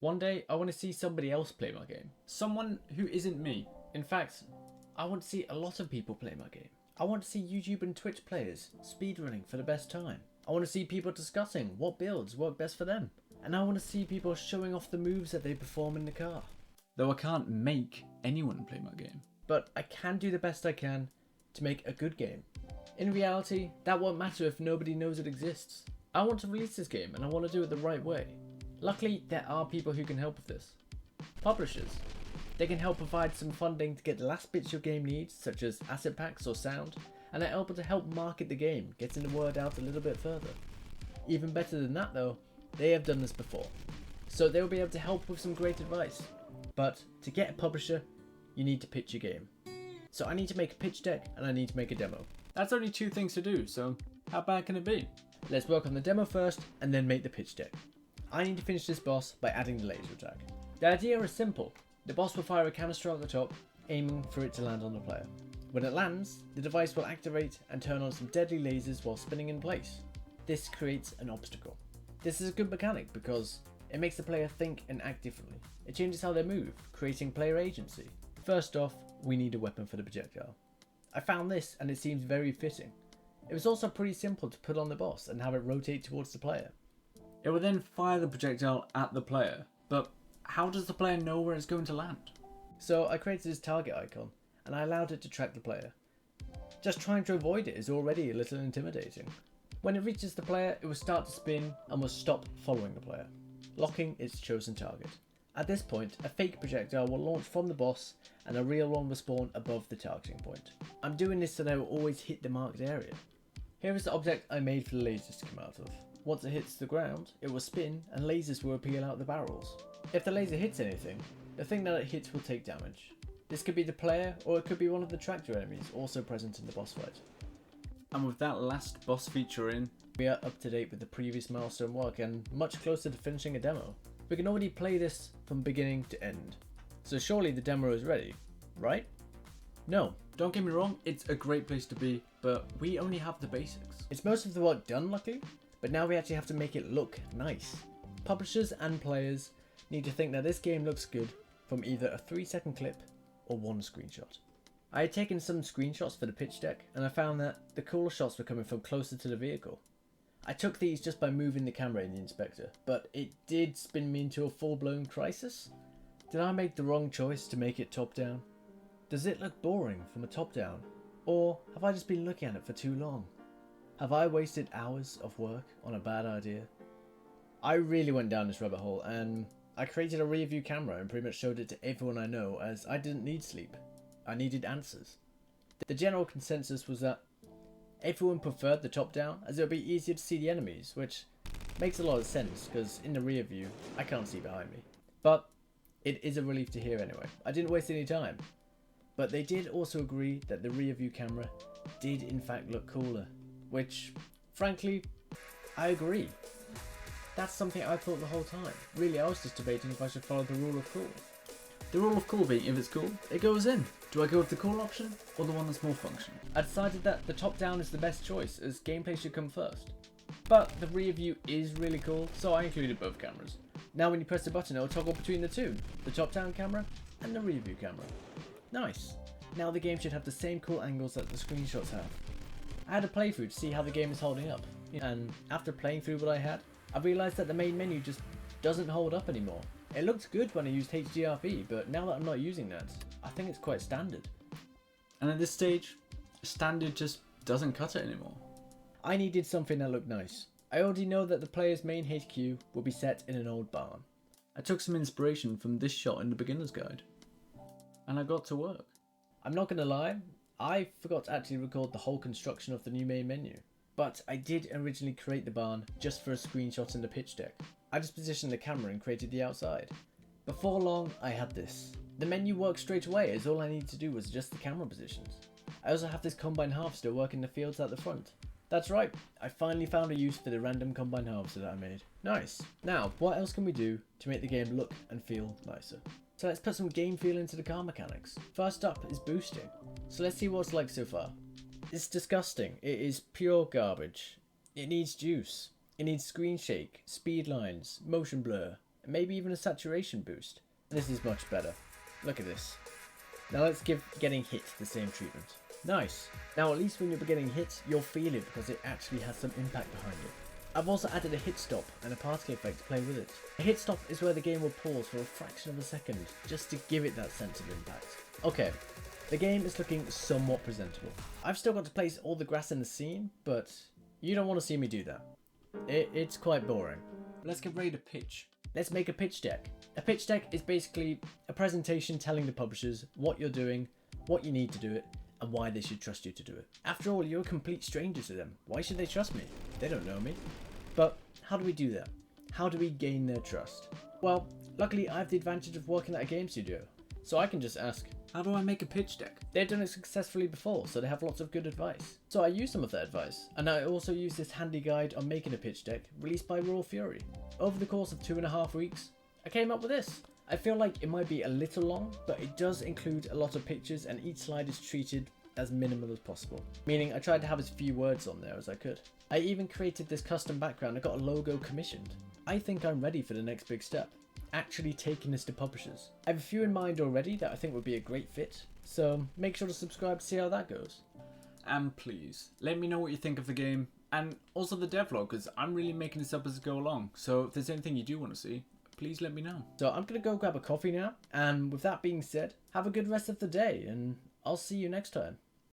One day, I want to see somebody else play my game. Someone who isn't me. In fact, I want to see a lot of people play my game. I want to see YouTube and Twitch players speedrunning for the best time. I want to see people discussing what builds work best for them. And I want to see people showing off the moves that they perform in the car. Though I can't make anyone play my game. But I can do the best I can to make a good game. In reality, that won't matter if nobody knows it exists. I want to release this game and I want to do it the right way. Luckily, there are people who can help with this. Publishers. They can help provide some funding to get the last bits your game needs, such as asset packs or sound, and are able to help market the game, getting the word out a little bit further. Even better than that though, they have done this before, so they will be able to help with some great advice. But to get a publisher, you need to pitch your game. So I need to make a pitch deck and I need to make a demo. That's only 2 things to do, so how bad can it be? Let's work on the demo first and then make the pitch deck. I need to finish this boss by adding the laser attack. The idea is simple. The boss will fire a canister at the top, aiming for it to land on the player. When it lands, the device will activate and turn on some deadly lasers while spinning in place. This creates an obstacle. This is a good mechanic because it makes the player think and act differently. It changes how they move, creating player agency. First off, we need a weapon for the projectile. I found this and it seems very fitting. It was also pretty simple to put on the boss and have it rotate towards the player. It will then fire the projectile at the player, but how does the player know where it's going to land? So I created this target icon and I allowed it to track the player. Just trying to avoid it is already a little intimidating. When it reaches the player, it will start to spin and will stop following the player, locking its chosen target. At this point, a fake projectile will launch from the boss and a real one will spawn above the targeting point. I'm doing this so that it will always hit the marked area. Here is the object I made for the lasers to come out of. Once it hits the ground, it will spin and lasers will appeal out the barrels. If the laser hits anything, the thing that it hits will take damage. This could be the player or it could be one of the tractor enemies also present in the boss fight. And with that last boss feature in, we are up to date with the previous milestone work and much closer to finishing a demo. We can already play this from beginning to end. So surely the demo is ready, right? No, don't get me wrong, it's a great place to be, but we only have the basics. It's most of the work done luckily, but now we actually have to make it look nice. Publishers and players need to think that this game looks good from either a 3-second clip or one screenshot. I had taken some screenshots for the pitch deck and I found that the cooler shots were coming from closer to the vehicle. I took these just by moving the camera in the inspector, but it did spin me into a full-blown crisis. Did I make the wrong choice to make it top down? Does it look boring from a top down? Or have I just been looking at it for too long? Have I wasted hours of work on a bad idea? I really went down this rabbit hole and I created a rear view camera and pretty much showed it to everyone I know as I didn't need sleep. I needed answers. The general consensus was that everyone preferred the top down as it would be easier to see the enemies, which makes a lot of sense because in the rear view I can't see behind me. But it is a relief to hear anyway. I didn't waste any time. But they did also agree that the rear view camera did in fact look cooler, which frankly I agree. That's something I thought the whole time. Really, I was just debating if I should follow the rule of cool. The rule of cool being if it's cool, it goes in. Do I go with the cool option or the one that's more functional? I decided that the top down is the best choice as gameplay should come first. But the rear view is really cool, so I included both cameras. Now when you press the button it will toggle between the two, the top down camera and the rear view camera. Nice. Now the game should have the same cool angles that the screenshots have. I had a playthrough to see how the game is holding up, and after playing through what I had, I realised that the main menu just doesn't hold up anymore. It looked good when I used HDRP, but now that I'm not using that, I think it's quite standard. And at this stage, standard just doesn't cut it anymore. I needed something that looked nice. I already know that the player's main HQ will be set in an old barn. I took some inspiration from this shot in the beginner's guide, and I got to work. I'm not gonna lie, I forgot to actually record the whole construction of the new main menu. But I did originally create the barn just for a screenshot in the pitch deck. I just positioned the camera and created the outside. Before long, I had this. The menu worked straight away as all I needed to do was adjust the camera positions. I also have this combine harvester working the fields at the front. That's right, I finally found a use for the random combine harvester that I made. Nice. Now, what else can we do to make the game look and feel nicer? So let's put some game feel into the car mechanics. First up is boosting. So let's see what it's like so far. It's disgusting. It is pure garbage. It needs juice. It needs screen shake, speed lines, motion blur. and maybe even a saturation boost. This is much better. Look at this. Now let's give getting hit the same treatment. Nice. Now at least when you're getting hit, you'll feel it because it actually has some impact behind it. I've also added a hit stop and a particle effect to play with it. A hit stop is where the game will pause for a fraction of a second, just to give it that sense of impact. Okay, the game is looking somewhat presentable. I've still got to place all the grass in the scene, but you don't want to see me do that. It's quite boring. Let's get ready to pitch. Let's make a pitch deck. A pitch deck is basically a presentation telling the publishers what you're doing, what you need to do it, and why they should trust you to do it. After all, you're a complete stranger to them. Why should they trust me? They don't know me. But how do we do that? How do we gain their trust? Well, luckily I have the advantage of working at a game studio, so I can just ask, how do I make a pitch deck? They've done it successfully before, so they have lots of good advice. So I use some of their advice, and I also use this handy guide on making a pitch deck released by Raw Fury. Over the course of 2.5 weeks, I came up with this. I feel like it might be a little long, but it does include a lot of pictures and each slide is treated as minimal as possible. Meaning I tried to have as few words on there as I could. I even created this custom background and got a logo commissioned. I think I'm ready for the next big step. Actually taking this to publishers. I have a few in mind already that I think would be a great fit. So make sure to subscribe to see how that goes. And please, let me know what you think of the game. And also the devlog, because I'm really making this up as I go along. So if there's anything you do want to see, please let me know. So I'm going to go grab a coffee now. And with that being said, have a good rest of the day and I'll see you next time.